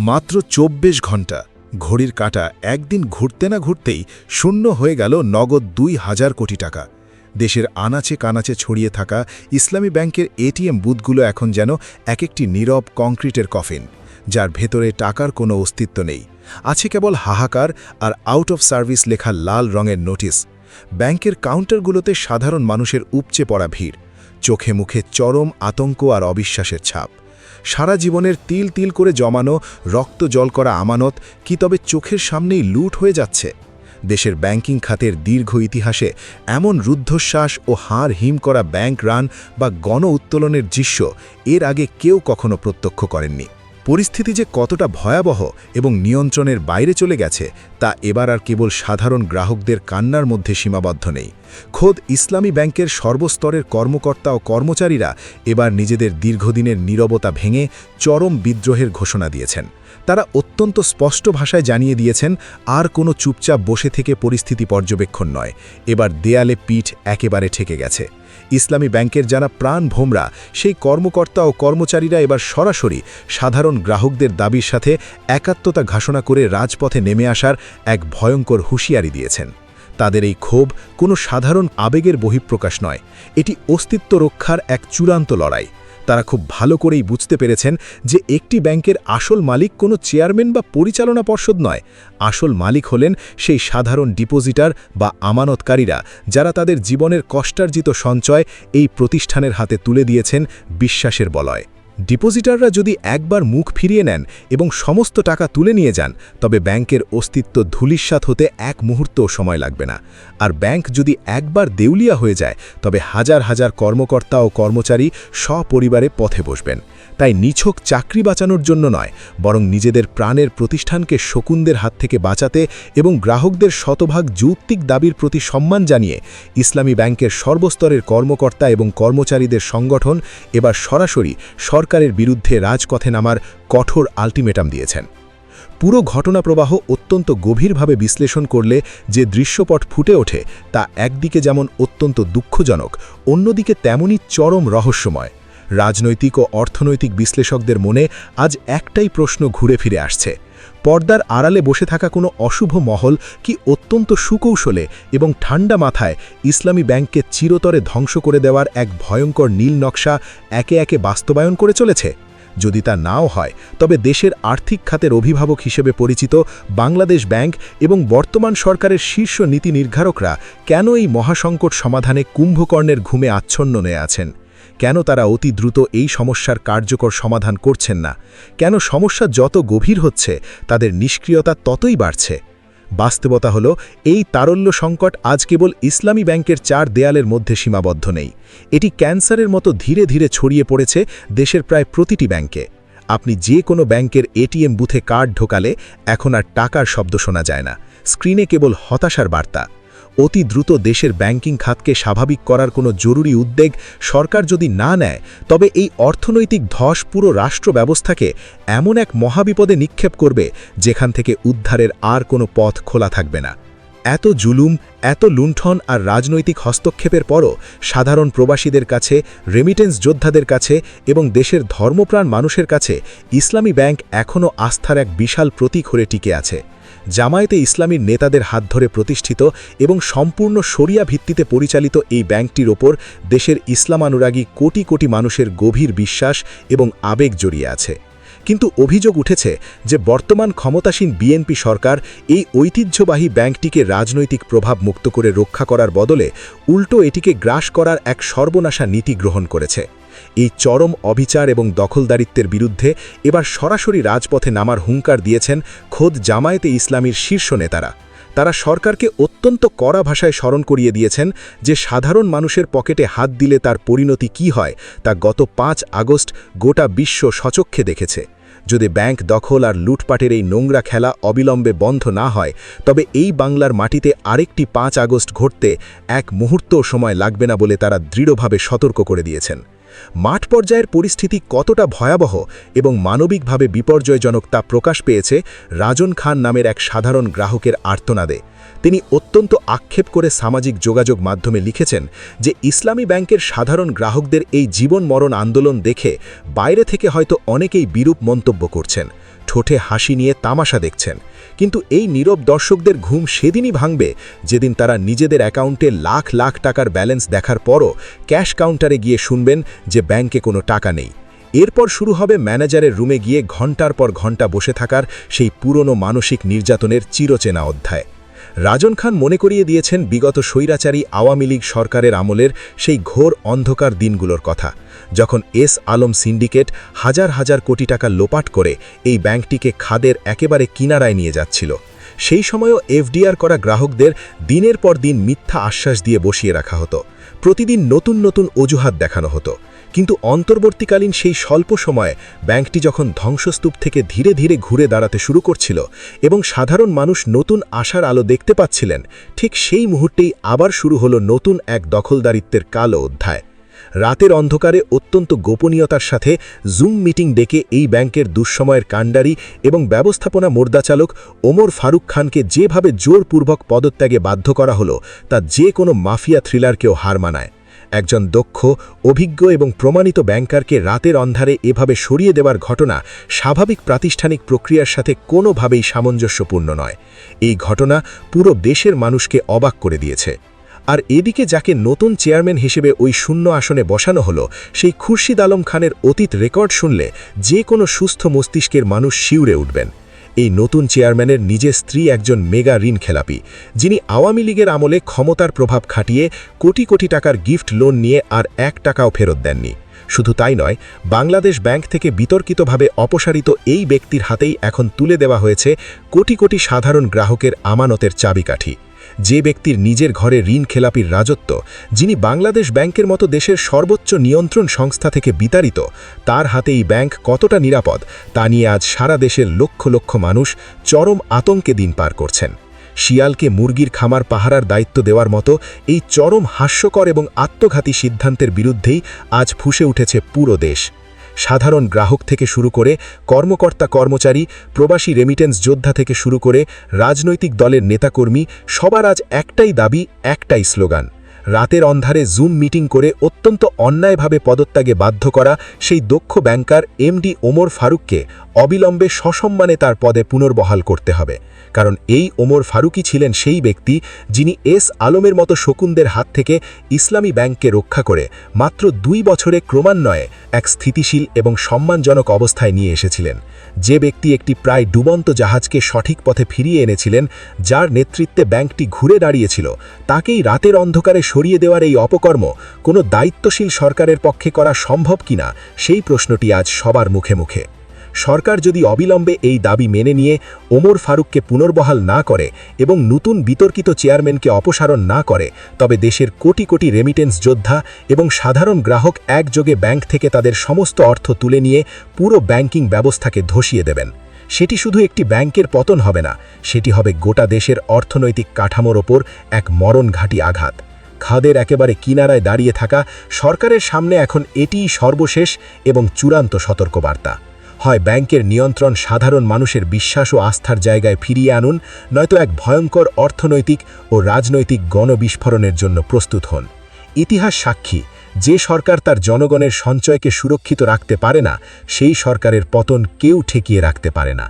মাত্র ২৪ ঘণ্টা ঘড়ির কাঁটা একদিন ঘুরতে না ঘুরতেই শূন্য হয়ে গেল নগদ ২,০০০ কোটি টাকা। দেশের আনাচে কানাচে ছড়িয়ে থাকা ইসলামী ব্যাংকের এটিএম বুথগুলো এখন যেন এক একটি নীরব কংক্রিটের কফিন, যার ভেতরে টাকার কোনো অস্তিত্ব নেই। আছে কেবল হাহাকার আর আউট অফ সার্ভিস লেখা লাল রঙের নোটিশ। ব্যাংকের কাউন্টারগুলোতে সাধারণ মানুষের উপচে পড়া ভিড়, চোখে মুখে চরম আতঙ্ক আর অবিশ্বাসের ছাপ। সারা জীবনের তিল তিল করে জমানো রক্ত জল করা আমানত কি তবে চোখের সামনেই লুট হয়ে যাচ্ছে? দেশের ব্যাংকিং খাতের দীর্ঘ ইতিহাসে এমন রুদ্ধশ্বাস ও হাড় হিম করা ব্যাংক রান বা গণ উত্তোলনের দৃশ্য এর আগে কেউ কখনো প্রত্যক্ষ করেননি। পরিস্থিতি যে কতটা ভয়াবহ এবং নিয়ন্ত্রণের বাইরে চলে গেছে তা এবার আর কেবল সাধারণ গ্রাহকদের কান্নার মধ্যে সীমাবদ্ধ নেই। খোদ ইসলামী ব্যাংকের সর্বস্তরের কর্মকর্তা ও কর্মচারীরা এবার নিজেদের দীর্ঘদিনের নীরবতা ভেঙে চরম বিদ্রোহের ঘোষণা দিয়েছেন। তারা অত্যন্ত স্পষ্ট ভাষায় জানিয়ে দিয়েছেন, আর কোনো চুপচাপ বসে থেকে পরিস্থিতি পর্যবেক্ষণ নয়, এবার দেয়ালে পিঠ একেবারে ঠেকে গেছে। ইসলামী ব্যাংকের যারা প্রাণ ভোমরা সেই কর্মকর্তা ও কর্মচারীরা এবার সরাসরি সাধারণ গ্রাহকদের দাবির সাথে একাত্মতা ঘোষণা করে রাজপথে নেমে আসার এক ভয়ঙ্কর হুঁশিয়ারি দিয়েছেন। তাদের এই ক্ষোভ কোনো সাধারণ আবেগের বহিঃপ্রকাশ নয়, এটি অস্তিত্ব রক্ষার এক চূড়ান্ত লড়াই। তারা খুব ভালো করেই বুঝতে পেরেছেন যে একটি ব্যাংকের আসল মালিক কোনো চেয়ারম্যান বা পরিচালনা পর্ষদ নয়, আসল মালিক হলেন সেই সাধারণ ডিপোজিটার বা আমানতকারীরা, যারা তাদের জীবনের কষ্টার্জিত সঞ্চয় এই প্রতিষ্ঠানের হাতে তুলে দিয়েছেন বিশ্বাসের বলয়। ডিপোজিটাররা যদি একবার মুখ ফিরিয়ে নেন এবং সমস্ত টাকা তুলে নিয়ে যান, তবে ব্যাংকের অস্তিত্ব ধূলিসাৎ হতে এক মুহূর্তও সময় লাগবে না। আর ব্যাংক যদি একবার দেউলিয়া হয়ে যায়, তবে হাজার হাজার কর্মকর্তা ও কর্মচারী সপরিবারে পথে বসবেন। তাই নিছক চাকরি বাঁচানোর জন্য নয়, বরং নিজেদের প্রাণের প্রতিষ্ঠানকে শকুনদের হাত থেকে বাঁচাতে এবং গ্রাহকদের শতভাগ যৌক্তিক দাবির প্রতি সম্মান জানিয়ে ইসলামী ব্যাংকের সর্বস্তরের কর্মকর্তা এবং কর্মচারীদের সংগঠন এবার সরাসরি সরকারের বিরুদ্ধে রাজপথে নামার কঠোর আল্টিমেটাম দিয়েছেন। পুরো ঘটনা প্রবাহ অত্যন্ত গভীরভাবে বিশ্লেষণ করলে যে দৃশ্যপট ফুটে ওঠে তা একদিকে যেমন অত্যন্ত দুঃখজনক, অন্যদিকে তেমনই চরম রহস্যময়। রাজনৈতিক ও অর্থনৈতিক বিশ্লেষকদের মনে আজ একটাই প্রশ্ন ঘুরে ফিরে আসছে: পর্দার আড়ালে বসে থাকা কোনো অশুভ মহল কি অত্যন্ত সুকৌশলে এবং ঠান্ডা মাথায় ইসলামী ব্যাংককে চিরতরে ধ্বংস করে দেওয়ার এক ভয়ঙ্কর নীল নকশা একে একে বাস্তবায়ন করে চলেছে? যদি তা নাও হয়, তবে দেশের আর্থিক খাতের অভিভাবক হিসেবে পরিচিত বাংলাদেশ ব্যাংক এবং বর্তমান সরকারের শীর্ষ নীতি নির্ধারকরা কেন এই মহাসংকট সমাধানে কুম্ভকর্ণের ঘুমে আচ্ছন্ন হয়ে আছেন? কেন তারা অতি দ্রুত এই সমস্যার কার্যকর সমাধান করছেন না? কেন সমস্যা যত গভীর হচ্ছে তাদের নিষ্ক্রিয়তা ততই বাড়ছে? বাস্তবতা হল, এই তারল্য সংকট আজ কেবল ইসলামী ব্যাংকের চার দেয়ালের মধ্যে সীমাবদ্ধ নেই। এটি ক্যান্সারের মতো ধীরে ধীরে ছড়িয়ে পড়েছে দেশের প্রায় প্রতিটি ব্যাংকে। আপনি যে কোনো ব্যাংকের এটিএম বুথে কার্ড ঢোকালে এখন আর টাকার শব্দ শোনা যায় না, স্ক্রিনে কেবল হতাশার বার্তা। অতি দ্রুত দেশের ব্যাংকিং খাতকে স্বাভাবিক করার কোনো জরুরি উদ্যোগ সরকার যদি না নেয়, তবে এই অর্থনৈতিক ধস পুরো রাষ্ট্র ব্যবস্থাকে এমন এক মহাবিপদে নিক্ষেপ করবে যেখান থেকে উদ্ধারের আর কোনো পথ খোলা থাকবে না। এত জুলুম, এত লুণ্ঠন আর রাজনৈতিক হস্তক্ষেপের পরও সাধারণ প্রবাসীদের কাছে, রেমিটেন্স যোদ্ধাদের কাছে এবং দেশের ধর্মপ্রাণ মানুষের কাছে ইসলামী ব্যাংক এখনও আস্থার এক বিশাল প্রতীক হয়ে টিকে আছে। জামায়াতে ইসলামীর নেতাদের হাত ধরে প্রতিষ্ঠিত এবং সম্পূর্ণ শরিয়া ভিত্তিতে পরিচালিত এই ব্যাংকটির ওপর দেশের ইসলামানুরাগী কোটি কোটি মানুষের গভীর বিশ্বাস এবং আবেগ জড়িয়ে আছে। কিন্তু অভিযোগ উঠেছে যে বর্তমান ক্ষমতাসীন বিএনপি সরকার এই ঐতিহ্যবাহী ব্যাংকটিকে রাজনৈতিক প্রভাব মুক্ত করে রক্ষা করার বদলে উল্টো এটিকে গ্রাস করার এক সর্বনাশা নীতি গ্রহণ করেছে। এই চরম অবিচার এবং দখলদারিত্বের বিরুদ্ধে এবার সরাসরি রাজপথে নামার হুঙ্কার দিয়েছেন খোদ জামায়াতে ইসলামীর শীর্ষ নেতারা। তারা সরকারকে অত্যন্ত কড়া ভাষায় স্মরণ করিয়ে দিয়েছেন যে সাধারণ মানুষের পকেটে হাত দিলে তার পরিণতি কী হয় তা গত ৫ আগস্ট গোটা বিশ্ব সচক্ষে দেখেছে। যদি ব্যাংক দখল আর লুটপাটের এই নোংরা খেলা অবিলম্বে বন্ধ না হয়, তবে এই বাংলার মাটিতে আরেকটি ৫ আগস্ট ঘটতে এক মুহূর্তও সময় লাগবে না বলে তারা দৃঢ়ভাবে সতর্ক করে দিয়েছেন। মাঠ পর্যায়ের পরিস্থিতি কতটা ভয়াবহ এবং মানবিকভাবে বিপর্যয়জনক তা প্রকাশ পেয়েছে রাজন খান নামের এক সাধারণ গ্রাহকের আর্তনাদে। তিনি অত্যন্ত আক্ষেপ করে সামাজিক যোগাযোগ মাধ্যমে লিখেছেন যে ইসলামী ব্যাংকের সাধারণ গ্রাহকদের এই জীবন মরণ আন্দোলন দেখে বাইরে থেকে হয়তো অনেকেই বিরূপ মন্তব্য করছেন, ঠোঁটে হাসি নিয়ে তামাশা দেখছেন, কিন্তু এই নীরব দর্শকদের ঘুম সেদিনই ভাঙবে যেদিন তারা নিজেদের অ্যাকাউন্টে লাখ লাখ টাকার ব্যালেন্স দেখার পরও ক্যাশ কাউন্টারে গিয়ে শুনবেন যে ব্যাংকে কোনো টাকা নেই। এরপর শুরু হবে ম্যানেজারের রুমে গিয়ে ঘণ্টার পর ঘণ্টা বসে থাকার সেই পুরনো মানসিক নির্যাতনের চিরচেনা অধ্যায়। রাজন খান মনে করিয়ে দিয়েছেন বিগত স্বৈরাচারী আওয়ামী লীগ সরকারের আমলের সেই ঘোর অন্ধকার দিনগুলোর কথা, যখন এস আলম সিন্ডিকেট হাজার হাজার কোটি টাকা লোপাট করে এই ব্যাংকটিকে খাদের একেবারে কিনারায় নিয়ে যাচ্ছিল। সেই সময়ও এফডিআর করা গ্রাহকদের দিনের পর দিন মিথ্যা আশ্বাস দিয়ে বসিয়ে রাখা হতো, প্রতিদিন নতুন নতুন অজুহাত দেখানো হতো। কিন্তু অন্তর্বর্তীকালীন সেই স্বল্প সময়ে ব্যাংকটি যখন ধ্বংসস্তূপ থেকে ধীরে ধীরে ঘুরে দাঁড়াতে শুরু করছিল এবং সাধারণ মানুষ নতুন আশার আলো দেখতে পাচ্ছিলেন, ঠিক সেই মুহূর্তেই আবার শুরু হলো নতুন এক দখলদারিত্বের কালো অধ্যায়। রাতের অন্ধকারে অত্যন্ত গোপনীয়তার সাথে জুম মিটিং ডেকে এই ব্যাংকের দুঃসময়ের কাণ্ডারি এবং ব্যবস্থাপনা মোর্দাচালক ওমর ফারুক খানকে যেভাবে জোরপূর্বক পদত্যাগে বাধ্য করা হলো, তা যে কোনো মাফিয়া থ্রিলারকেও হার মানায়। একজন দক্ষ, অভিজ্ঞ এবং প্রমাণিত ব্যাংকারকে রাতের অন্ধারে এভাবে সরিয়ে দেওয়ার ঘটনা স্বাভাবিক প্রাতিষ্ঠানিক প্রক্রিয়ার সাথে কোনোভাবেই সামঞ্জস্যপূর্ণ নয়। এই ঘটনা পুরো দেশের মানুষকে অবাক করে দিয়েছে। আর এদিকে যাকে নতুন চেয়ারম্যান হিসেবে ওই শূন্য আসনে বসানো হলো, সেই খুরশিদ আলম খানের অতীত রেকর্ড শুনলে যে কোনো সুস্থ মস্তিষ্কের মানুষ শিউরে উঠবেন। এই নতুন চেয়ারম্যানের নিজের স্ত্রী একজন মেগা ঋণ খেলাপি, যিনি আওয়ামী লীগের আমলে ক্ষমতার প্রভাব খাটিয়ে কোটি কোটি টাকার গিফট লোন নিয়ে আর 1 টাকাও ফেরত দেননি। শুধু তাই নয়, বাংলাদেশ ব্যাংক থেকে বিতর্কিতভাবে অপসারিত এই ব্যক্তির হাতেই এখন তুলে দেওয়া হয়েছে কোটি কোটি সাধারণ গ্রাহকের আমানতের চাবিকাঠি। যে ব্যক্তির নিজের ঘরে ঋণ খেলাপির রাজত্ব, যিনি বাংলাদেশ ব্যাংকের মতো দেশের সর্বোচ্চ নিয়ন্ত্রণ সংস্থা থেকে বিতাড়িত, তার হাতে এই ব্যাংক কতটা নিরাপদ তা নিয়ে আজ সারা দেশের লক্ষ লক্ষ মানুষ চরম আতঙ্কে দিন পার করছেন। শিয়ালকে মুরগির খামার পাহারার দায়িত্ব দেওয়ার মতো এই চরম হাস্যকর এবং আত্মঘাতী সিদ্ধান্তের বিরুদ্ধেই আজ ফুঁসে উঠেছে পুরো দেশ। সাধারণ গ্রাহক থেকে শুরু করে কর্মকর্তা কর্মচারী, প্রবাসী রেমিটেন্স যোদ্ধা থেকে শুরু করে রাজনৈতিক দলের নেতাকর্মী, সবার আজ একটাই দাবি, একটাই স্লোগান: রাতের অন্ধারে জুম মিটিং করে অত্যন্ত অন্যায়ভাবে পদত্যাগে বাধ্য করা সেই দক্ষ ব্যাংকার এমডি ওমর ফারুককে অবিলম্বে সসম্মানে তার পদে পুনর্বহাল করতে হবে। কারণ এই ওমর ফারুকই ছিলেন সেই ব্যক্তি যিনি এস আলমের মতো শকুনদের হাত থেকে ইসলামী ব্যাংককে রক্ষা করে মাত্র 2 বছরে ক্রমান্বয়ে এক স্থিতিশীল এবং সম্মানজনক অবস্থায় নিয়ে এসেছিলেন। যে ব্যক্তি একটি প্রায় ডুবন্ত জাহাজকে সঠিক পথে ফিরিয়ে এনেছিলেন, যার নেতৃত্বে ব্যাংকটি ঘুরে দাঁড়িয়েছিল, তাকেই রাতের অন্ধকারে সরিয়ে দেওয়ার এই অপকর্ম কোনো দায়িত্বশীল সরকারের পক্ষে করা সম্ভব কিনা, সেই প্রশ্নটি আজ সবার মুখে মুখে। সরকার যদি অবিলম্বে এই দাবি মেনে নিয়ে ওমর ফারুককে পুনর্বহাল না করে এবং নতুন বিতর্কিত চেয়ারম্যানকে অপসারণ না করে, তবে দেশের কোটি কোটি রেমিটেন্স যোদ্ধা এবং সাধারণ গ্রাহক একযোগে ব্যাংক থেকে তাদের সমস্ত অর্থ তুলে নিয়ে পুরো ব্যাংকিং ব্যবস্থাকে ধসিয়ে দেবেন। সেটি শুধু একটি ব্যাংকের পতন হবে না, সেটি হবে গোটা দেশের অর্থনৈতিক কাঠামোর ওপর এক মরণঘাতী আঘাত। খাদের একেবারে কিনারায় দাঁড়িয়ে থাকা সরকারের সামনে এখন এটিই সর্বশেষ এবং চূড়ান্ত সতর্কবার্তা। হয় ব্যাংকের নিয়ন্ত্রণ সাধারণ মানুষের বিশ্বাস ও আস্থার জায়গায় ফিরিয়ে আনুন, নয়তো এক ভয়ঙ্কর অর্থনৈতিক ও রাজনৈতিক গণবিস্ফোরণের জন্য প্রস্তুত হন। ইতিহাস সাক্ষী, যে সরকার তার জনগণের সঞ্চয়কে সুরক্ষিত রাখতে পারে না, সেই সরকারের পতন কেউ ঠেকিয়ে রাখতে পারে না।